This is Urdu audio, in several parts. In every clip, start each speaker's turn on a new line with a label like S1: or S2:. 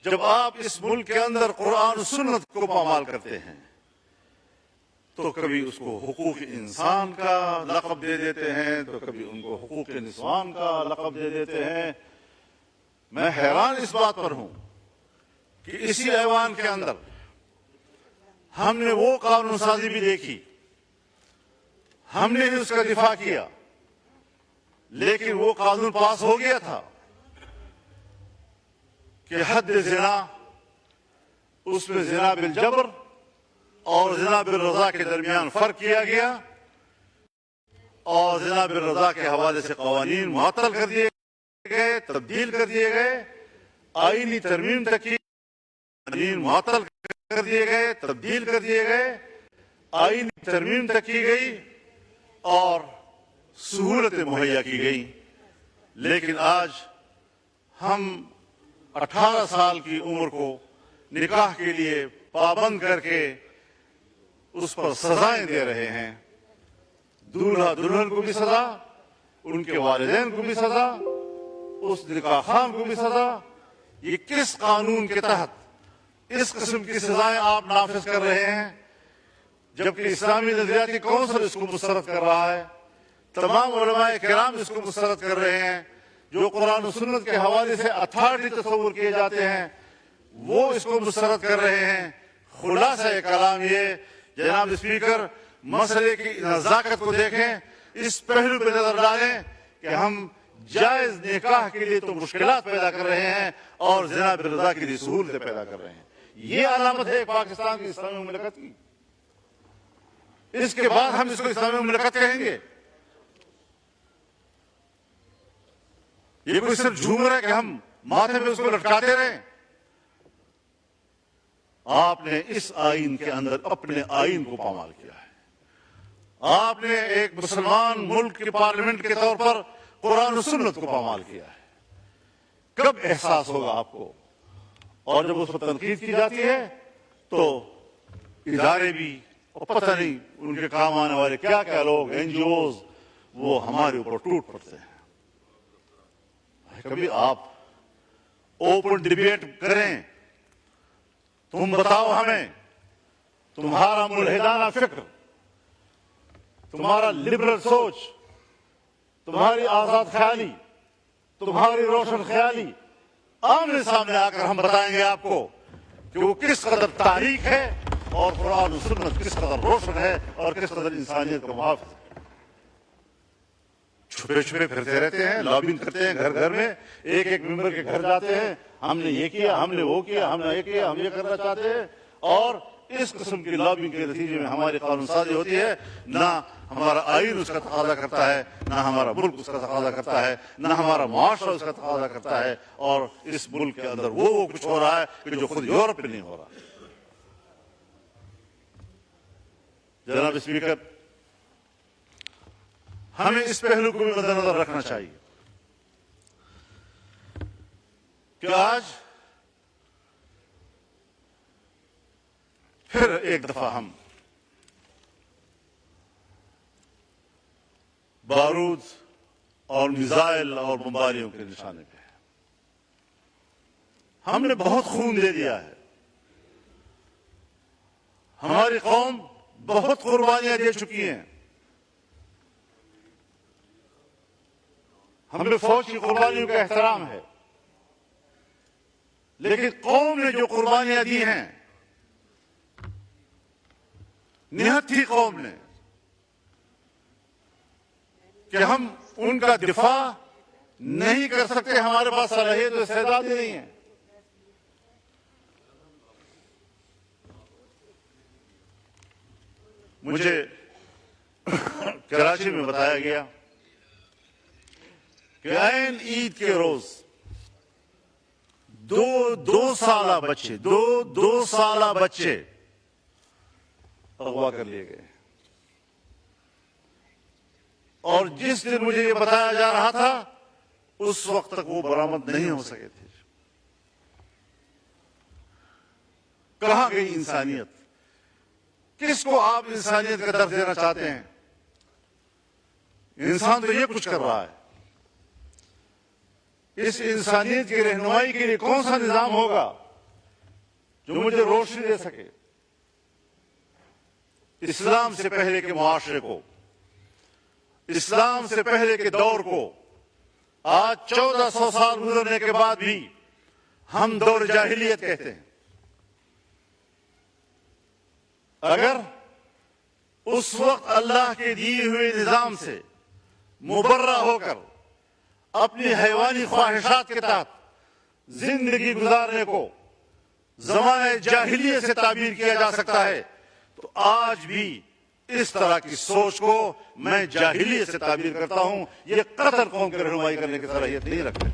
S1: جب آپ اس ملک کے اندر قرآن و سنت کو پامال کرتے ہیں تو کبھی اس کو حقوق انسان کا لقب دے دیتے ہیں تو کبھی ان کو حقوق نسوان کا لقب دے دیتے ہیں۔ میں حیران اس بات پر ہوں کہ اسی ایوان کے اندر ہم نے وہ قانون سازی بھی دیکھی، ہم نے اس کا دفاع کیا، لیکن وہ قانون پاس ہو گیا تھا کہ حد زنا، اس میں زنا بالجبر اور زنا بالرضا کے درمیان فرق کیا گیا، اور زنا بالرضا کے حوالے سے قوانین معطل کر دیے گئے، تبدیل کر دیے گئے، آئینی ترمیم تک کی قوانین معطل کر دیے گئے، تبدیل کر دیے گئے، آئینی ترمیم تک کی گئی اور سہولتیں مہیا کی گئی۔ لیکن آج ہم 18 سال کی عمر کو نکاح کے لیے پابند کر کے اس پر سزائیں دے رہے ہیں، دولہا دلہن کو بھی سزا، ان کے والدین کو بھی سزا، اس نکاح خان کو بھی سزا۔ یہ کس قانون کے تحت اس قسم کی سزائیں آپ نافذ کر رہے ہیں، جبکہ اسلامی نظریاتی کونسل اس کو مسترد کر رہا ہے، تمام علماء کرام اس کو مسترد کر رہے ہیں، جو قرآن و سنت کے حوالے سے اتھارٹی تصور کیے جاتے ہیں وہ اس کو مسترد کر رہے ہیں۔ خلاصہ کلام یہ جناب اسپیکر، مسئلے کی نزاکت کو دیکھیں، اس پہلو پہ نظر ڈالیں کہ ہم جائز نکاح کے لیے تو مشکلات پیدا کر رہے ہیں اور زنا بالرضا کے لیے سہولتیں پیدا کر رہے ہیں۔ یہ علامت ہے پاکستان کی اسلامی مملکت کی۔ اس کے بعد ہم اس کو اسلامی مملکت کہیں گے؟ یہ کوئی صرف جھومر ہے کہ ہم ماتھے پہ اس کو لٹکاتے رہیں؟ آپ نے اس آئین کے اندر اپنے آئین کو پامال کیا ہے۔ آپ نے ایک مسلمان ملک کے پارلیمنٹ کے طور پر قرآن و سنت کو پامال کیا ہے۔ کب احساس ہوگا آپ کو؟ اور جب اس پر تنقید کی جاتی ہے تو ادارے بھی، اور پتہ نہیں ان کے کام آنے والے کیا کیا لوگ، این جی اوز، وہ ہمارے اوپر ٹوٹ پڑتے ہیں۔ کبھی آپ اوپن ڈیبیٹ کریں، تم بتاؤ ہمیں تمہارا ملحدانہ فکر، تمہارا لبرل سوچ، تمہاری آزاد خیالی، تمہاری روشن خیالی، آمنے سامنے آ کر ہم بتائیں گے آپ کو کہ وہ کس قدر تاریخ ہے اور قرآن و سنت کس قدر روشن ہے اور کس قدر انسانیت کا محافظ ہے۔ چھپے چھپے پھرتے رہتے ہیں، لابنگ کرتے ہیں گھر گھر میں، ایک ایک ممبر کے گھر جاتے ہیں، ہم نے یہ کیا، ہم نے وہ کیا، ہم نے یہ کیا، ہم یہ کرنا چاہتے ہیں، اور اس قسم کی لابنگ کے نتیجے میں ہماری قانون سازی ہوتی ہے۔ نہ ہمارا آئین اس کا تقاضا کرتا ہے، نہ ہمارا ملک اس کا تقاضا کرتا ہے، نہ ہمارا معاشرہ اس کا تقاضا کرتا ہے، اور اس ملک کے اندر وہ کچھ ہو رہا ہے کہ جو خود یورپ میں نہیں ہو رہا۔ جناب اسپیکر، ہمیں اس پہلو کو بھی مد نظر رکھنا چاہیے کہ آج پھر ایک دفعہ ہم بارود اور میزائل اور بمباریوں کے نشانے پہ ہیں۔ ہم نے بہت خون دے دیا ہے، ہماری قوم بہت قربانیاں دے چکی ہیں، ہمیں فوج کی قربانیوں کا احترام ہے، لیکن قوم نے جو قربانیاں دی ہیں، نہت تھی قوم نے کہ ہم ان کا دفاع نہیں کر سکتے، ہمارے پاس صلاحیت و استعداد ہی نہیں ہے۔ مجھے کراچی میں بتایا گیا کہ عین عید کے روز دو سالہ بچے اغوا کر لیے گئے، اور جس دن مجھے یہ بتایا جا رہا تھا اس وقت تک وہ برآمد نہیں ہو سکے تھے۔ کہاں گئی انسانیت؟ کس کو آپ انسانیت کا درس دینا چاہتے ہیں؟ انسان تو یہ کچھ کر رہا ہے، اس انسانیت کی رہنمائی کے لیے کون سا نظام ہوگا جو مجھے روشنی دے سکے اسلام سے پہلے کے معاشرے کو، اسلام سے پہلے کے دور کو۔ آج 1400 سال گزرنے کے بعد بھی ہم دور جاہلیت کہتے ہیں۔ اگر اس وقت اللہ کے دیے ہوئے نظام سے مبرہ ہو کر اپنی حیوانی خواہشات کے تحت زندگی گزارنے کو زمانہ جاہلیت سے تعبیر کیا جا سکتا ہے، تو آج بھی اس طرح کی سوچ کو میں جاہلیت سے تعبیر کرتا ہوں۔ یہ قطر قوم کی رہنمائی کرنے کی صلاحیت نہیں رکھتے۔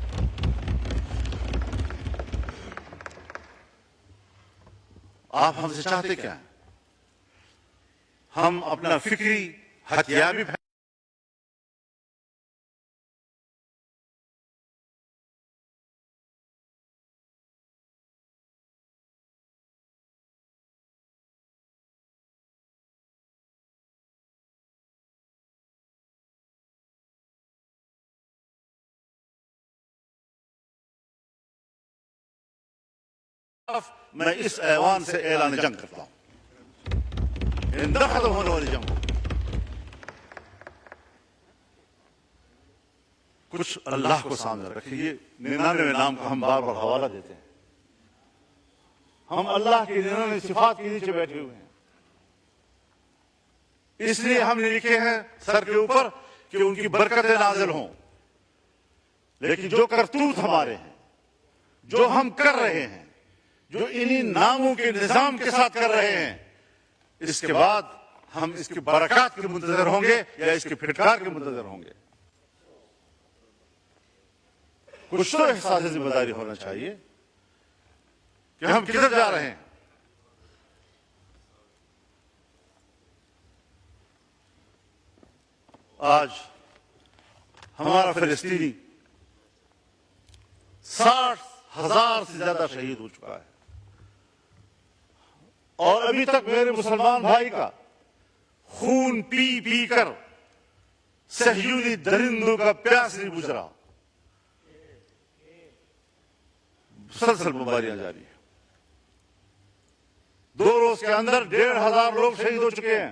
S1: آپ ہم سے چاہتے کیا ہیں؟ ہم اپنا فکری ہتھیار بھی میں اس ایوان سے اعلان جنگ کرتا ہوں، اندر ختم ہونے والی جنگ۔ کچھ اللہ کو سامنے رکھیے۔ 99 نام کا ہم بار بار حوالہ دیتے ہیں۔ ہم اللہ کی 99 صفات کے نیچے بیٹھے ہوئے ہیں، اس لیے ہم نے لکھے ہیں سر کے اوپر کہ ان کی برکتیں نازل ہوں۔ لیکن جو کرتوت ہمارے ہیں، جو ہم کر رہے ہیں، جو انہی ناموں کے نظام کے ساتھ کر رہے ہیں، اس کے بعد ہم اس کی برکات کے منتظر ہوں گے یا اس کی پھٹکار کے منتظر ہوں گے؟ کچھ تو احساس ذمہ داری ہونا چاہیے کہ ہم کدھر جا رہے ہیں۔ آج ہمارا فلسطینی 60,000 سے زیادہ شہید ہو چکا ہے، اور ابھی تک میرے مسلمان بھائی کا خون پی پی کر صہیونی درندوں کا پیاس نہیں بجھ رہا۔ مسلسل بمباریاں جاری ہیں۔ 2 روز کے اندر 1,500 لوگ شہید ہو چکے ہیں۔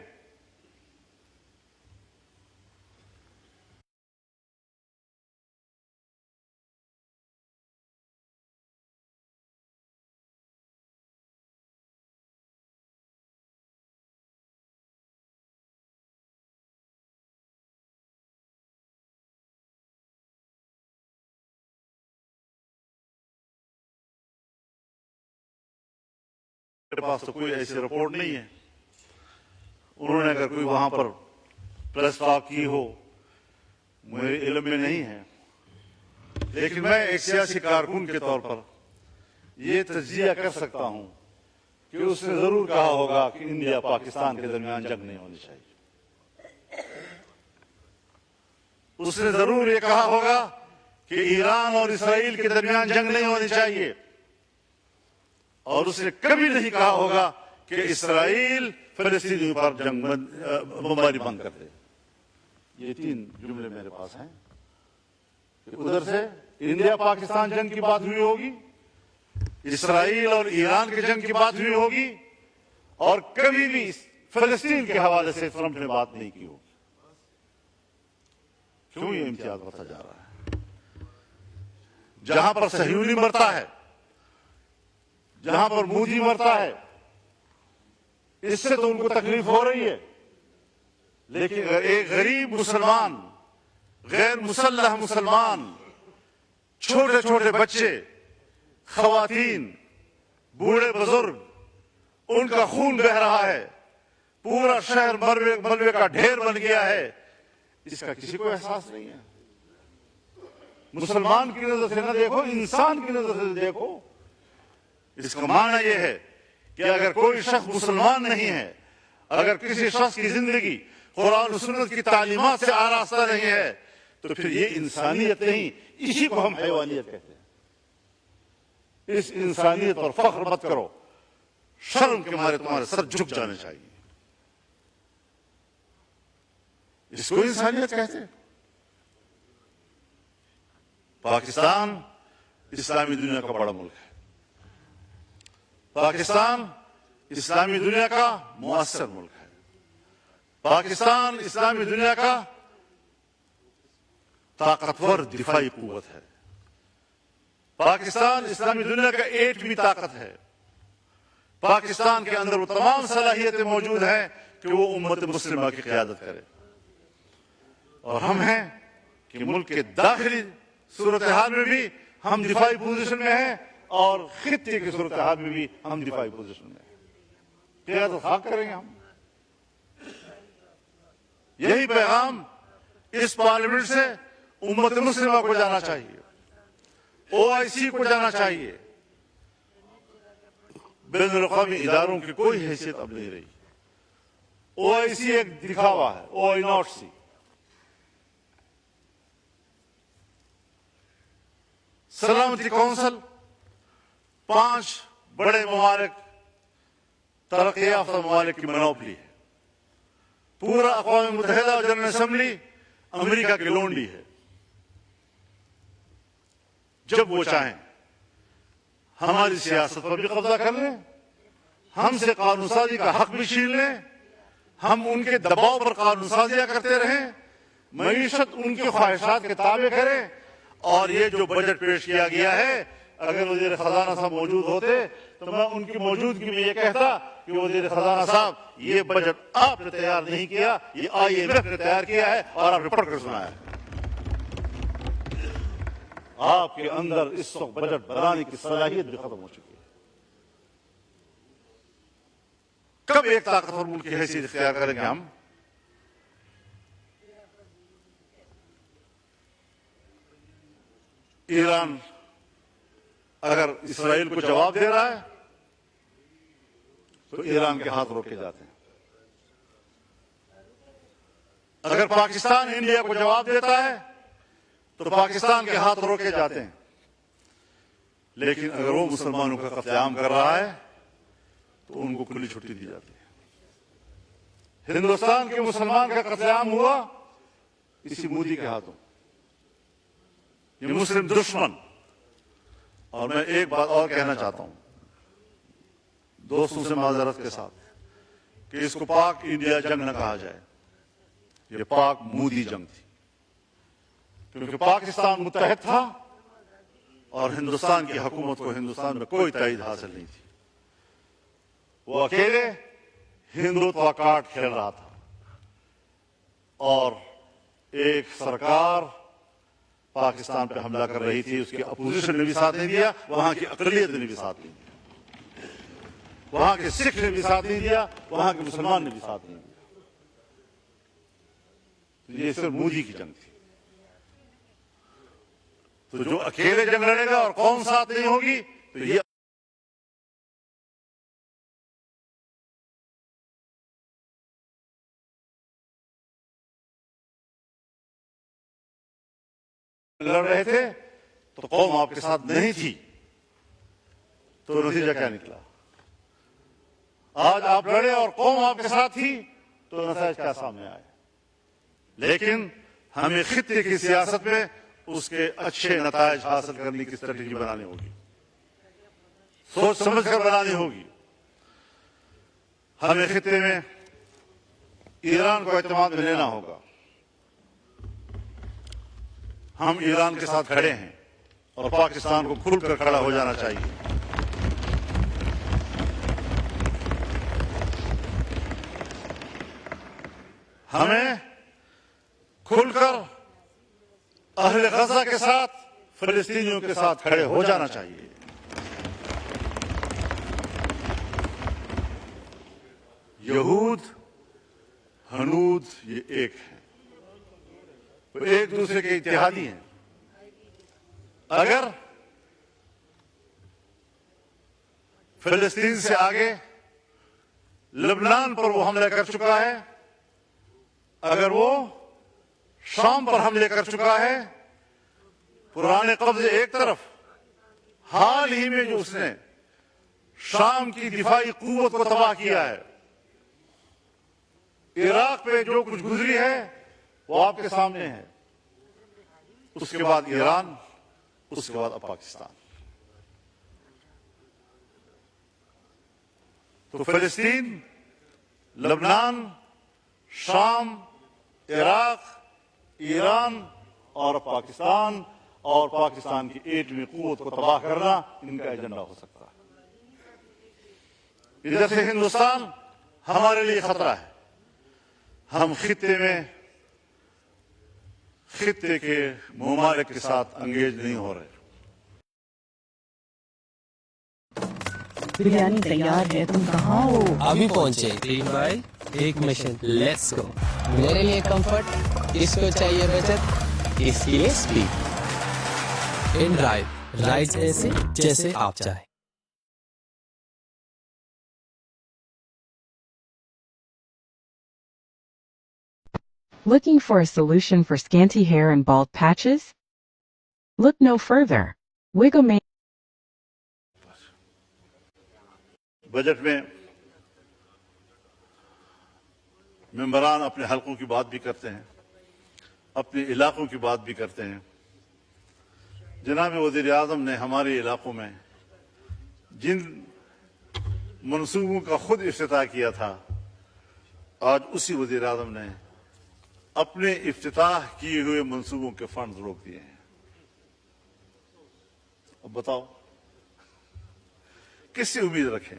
S1: میرے پاس تو کوئی ایسی رپورٹ نہیں ہے، انہوں نے اگر کوئی وہاں پر پریس ٹاک کی ہو میرے علم میں نہیں ہے، لیکن میں ایک سیاسی کارکن کے طور پر یہ تجزیہ کر سکتا ہوں کہ اس نے ضرور کہا ہوگا کہ انڈیا پاکستان کے درمیان جنگ نہیں ہونی چاہیے۔ اس نے ضرور یہ کہا ہوگا کہ ایران اور اسرائیل کے درمیان جنگ نہیں ہونی چاہیے، اور اس نے کبھی نہیں کہا ہوگا کہ اسرائیل فلسطینیوں پر جنگ بمباری بند کر دے۔ یہ 3 جملے میرے پاس ہیں کہ ادھر سے انڈیا پاکستان جنگ کی بات ہوئی ہوگی، اسرائیل اور ایران کی جنگ کی بات ہوئی ہوگی، اور کبھی بھی فلسطین کے حوالے سے ٹرمپ نے بات نہیں کی ہوگی۔ کیوں یہ امتیاز بڑھتا جا رہا ہے؟ جہاں پر صہیونی مرتا ہے، جہاں پر مودی مرتا ہے، اس سے تو ان کو تکلیف ہو رہی ہے، لیکن ایک غریب مسلمان، غیر مسلح مسلمان، چھوٹے چھوٹے بچے، خواتین، بوڑھے بزرگ، ان کا خون بہ رہا ہے، پورا شہر ملبے کا ڈھیر بن گیا ہے، اس کا کسی کو احساس نہیں ہے۔ مسلمان کی نظر سے نہ دیکھو، انسان کی نظر سے دیکھو۔ اس کا معنی یہ ہے کہ اگر کوئی شخص مسلمان نہیں ہے، اگر کسی شخص کی زندگی قرآن و سنت کی تعلیمات سے آراستہ نہیں ہے، تو پھر یہ انسانیت نہیں، اسی کو ہم حیوانیت کہتے ہیں۔ اس انسانیت پر فخر مت کرو، شرم کے مارے تمہارے سر جھک جانے چاہیے۔ اس کو انسانیت کہتے ہیں۔ پاکستان اسلامی دنیا کا بڑا ملک ہے، پاکستان اسلامی دنیا کا مؤثر ملک ہے. پاکستان اسلامی دنیا کا طاقتور دفاعی قوت ہے. پاکستان اسلامی دنیا کا ایٹمی طاقت ہے. پاکستان کے اندر وہ تمام صلاحیتیں موجود ہیں کہ وہ امت مسلمہ کی قیادت کرے. اور ہم ہیں کہ ملک کے داخلی صورتحال میں بھی ہم دفاعی پوزیشن میں ہیں اور خطے کی صورتحال میں بھی ہم دفاعی پوزیشن میں ہیں. قیادت خاک کریں گے ہم. یہی پیغام اس پارلیمنٹ سے امت مسلمہ کو جانا چاہیے, OIC کو جانا چاہیے. بین الاقوامی اداروں کی کوئی حیثیت اب نہیں رہی. OIC ایک دکھاوا ہے, OIC. سلامتی کونسل 5 بڑے ممالک, ترقی یافتہ ممالک کی منوپلی ہے. پورا اقوام متحدہ اور جنرل اسمبلی امریکہ کی لونڈی ہے. جب وہ چاہیں ہماری سیاست پر بھی قبضہ کر لیں, ہم سے قانون سازی کا حق بھی چھین لیں, ہم ان کے دباؤ پر قانون سازیاں کرتے رہیں, معیشت ان کی خواہشات کے تابع کریں. اور یہ جو بجٹ پیش کیا گیا ہے, اگر وزیر خزانہ صاحب موجود ہوتے تو میں ان کی موجودگی میں یہ کہتا کہ وزیر خزانہ صاحب یہ بجٹ آپ نے تیار نہیں کیا, یہ IMF نے تیار کیا ہے اور آپ نے پڑھ کر سنایا ہے. آپ کے اندر اس وقت بجٹ بنانے کی صلاحیت بھی ختم ہو چکی ہے. کب ایک طاقتور ملک کی حیثیت اختیار کریں گے ہم؟ ایران اگر اسرائیل کو جواب دے رہا ہے تو ایران کے ہاتھ روکے جاتے ہیں. اگر پاکستان انڈیا کو جواب دیتا ہے تو پاکستان کے ہاتھ روکے جاتے ہیں. لیکن اگر وہ مسلمانوں کا قتل عام کر رہا ہے تو ان کو کھلی چھٹی دی جاتی ہے. ہندوستان کے مسلمان کا قتل عام ہوا اسی مودی کے ہاتھوں. یہ مسلم دشمن. اور میں ایک بات اور کہنا چاہتا ہوں دوستوں سے معذرت کے ساتھ کہ اس کو پاک انڈیا جنگ نہ کہا جائے, یہ پاک مودی جنگ تھی. کیونکہ پاکستان متحد تھا اور ہندوستان کی حکومت کو ہندوستان میں کوئی تائید حاصل نہیں تھی. وہ اکیلے ہندوتوا کارڈ کھیل رہا تھا اور ایک سرکار پاکستان پہ حملہ کر رہی تھی, اس کی اپوزیشن نے بھی ساتھ نہیں دیا, وہاں کی اقلیت نے بھی ساتھ نہیں دیا, وہاں کے سکھ نے بھی ساتھ نہیں دیا, وہاں کے مسلمان نے بھی ساتھ نہیں دیا. تو یہ صرف مودی کی جنگ تھی. تو جو اکیلے جنگ لڑے گا اور قوم ساتھ نہیں ہوگی تو یہ لڑ رہے تھے تو قوم آپ کے ساتھ نہیں تھی, تو نتیجہ کیا نکلا؟ آج آپ لڑے اور قوم آپ کے ساتھ تھی تو نتائج کیا سامنے آئے؟ لیکن ہمیں خطے کی سیاست میں اس کے اچھے نتائج حاصل کرنے کی اسٹریٹجی بنانی ہوگی, سوچ سمجھ کر بنانی ہوگی. ہمیں خطے میں ایران کو اعتماد میں لینا ہوگا. ہم ایران کے ساتھ کھڑے ہیں اور پاکستان کو کھل کر کھڑا ہو جانا چاہیے. ہمیں کھل کر اہل غزہ کے ساتھ, فلسطینیوں کے ساتھ کھڑے ہو جانا چاہیے. یہود ہنود یہ ایک ہے, وہ ایک دوسرے کے اتحادی ہیں. اگر فلسطین سے آگے لبنان پر وہ حملہ کر چکا ہے, اگر وہ شام پر حملے کر چکا ہے, پرانے قبضے ایک طرف, حال ہی میں جو اس نے شام کی دفاعی قوت کو تباہ کیا ہے, عراق پہ جو کچھ گزری ہے وہ آپ کے سامنے ہے, اس کے بعد ایران, اس کے بعد اب پاکستان. تو فلسطین، لبنان، شام، عراق، ایران اور پاکستان کی ایٹمی قوت کو تباہ کرنا ان کا ایجنڈا ہو سکتا ہے۔ ادھر سے ہندوستان ہمارے لیے خطرہ ہے۔ ہم خطے کے ممالک کے ساتھ انگیج نہیں ہو رہے۔
S2: بریانی تیار ہے، تم کہاں ہو؟
S3: ابھی پہنچے 3 بھائی 1 مشن، لیٹس گو۔ میرے لیے کمفرٹ، اس کو چاہیے بچت، اس کے لیے اسپیڈ۔ ان ڈرائیو رائڈ ایسے جیسے آپ چاہیں۔
S2: Looking for a solution for scanty hair and bald patches? Look no further. Wigomania.
S1: Budget میں ممبران اپنے حلقوں کی بات بھی کرتے ہیں، اپنے علاقوں کی بات بھی کرتے ہیں۔ جناب وزیر اعظم نے ہمارے علاقوں میں جن منصوبوں کا خود افتتاح کیا تھا، آج اسی وزیر اعظم نے اپنے افتتاح کیے ہوئے منصوبوں کے فنڈز روک دیے ہیں۔ اب بتاؤ کس سے امید رکھیں؟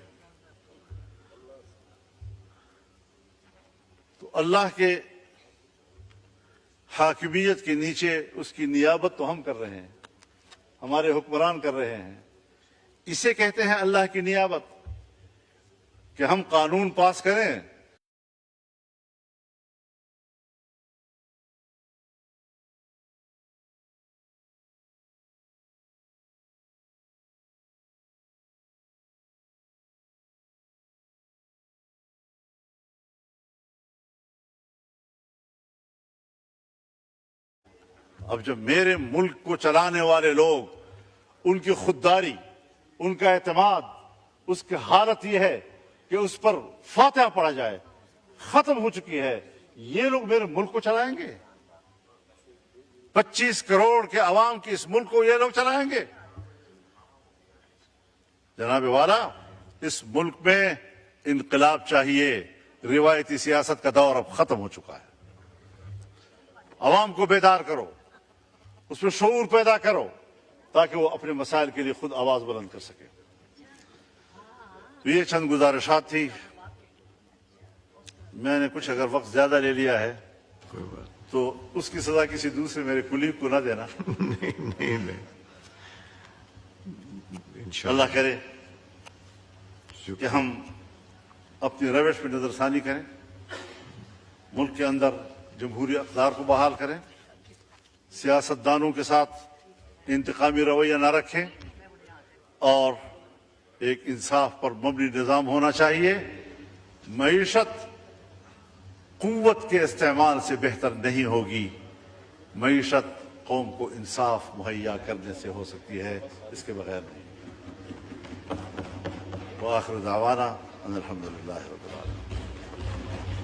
S1: تو اللہ کے حاکمیت کے نیچے اس کی نیابت تو ہم کر رہے ہیں، ہمارے حکمران کر رہے ہیں۔ اسے کہتے ہیں اللہ کی نیابت، کہ ہم قانون پاس کریں، اب جب میرے ملک کو چلانے والے لوگ، ان کی خودداری، ان کا اعتماد، اس کی حالت یہ ہے کہ اس پر فاتحہ پڑھا جائے، ختم ہو چکی ہے، یہ لوگ میرے ملک کو چلائیں گے؟ 25 کروڑ کے عوام کی اس ملک کو یہ لوگ چلائیں گے؟ جناب والا، اس ملک میں انقلاب چاہیے۔ روایتی سیاست کا دور اب ختم ہو چکا ہے۔ عوام کو بیدار کرو، اس میں شعور پیدا کرو، تاکہ وہ اپنے مسائل کے لیے خود آواز بلند کر سکے۔ تو یہ چند گزارشات تھی۔ میں نے کچھ اگر وقت زیادہ لے لیا ہے تو اس کی سزا کسی دوسرے میرے کلیگ کو نہ دینا۔
S4: نہیں
S1: اللہ کرے کہ ہم اپنی روش پہ نظر ثانی کریں، ملک کے اندر جمہوری اقدار کو بحال کریں، سیاستدانوں کے ساتھ انتقامی رویہ نہ رکھیں، اور ایک انصاف پر مبنی نظام ہونا چاہیے۔ معیشت قوت کے استعمال سے بہتر نہیں ہوگی، معیشت قوم کو انصاف مہیا کرنے سے ہو سکتی ہے، اس کے بغیر نہیں۔ وآخر دعوانا ان الحمدللہ رب العالمین۔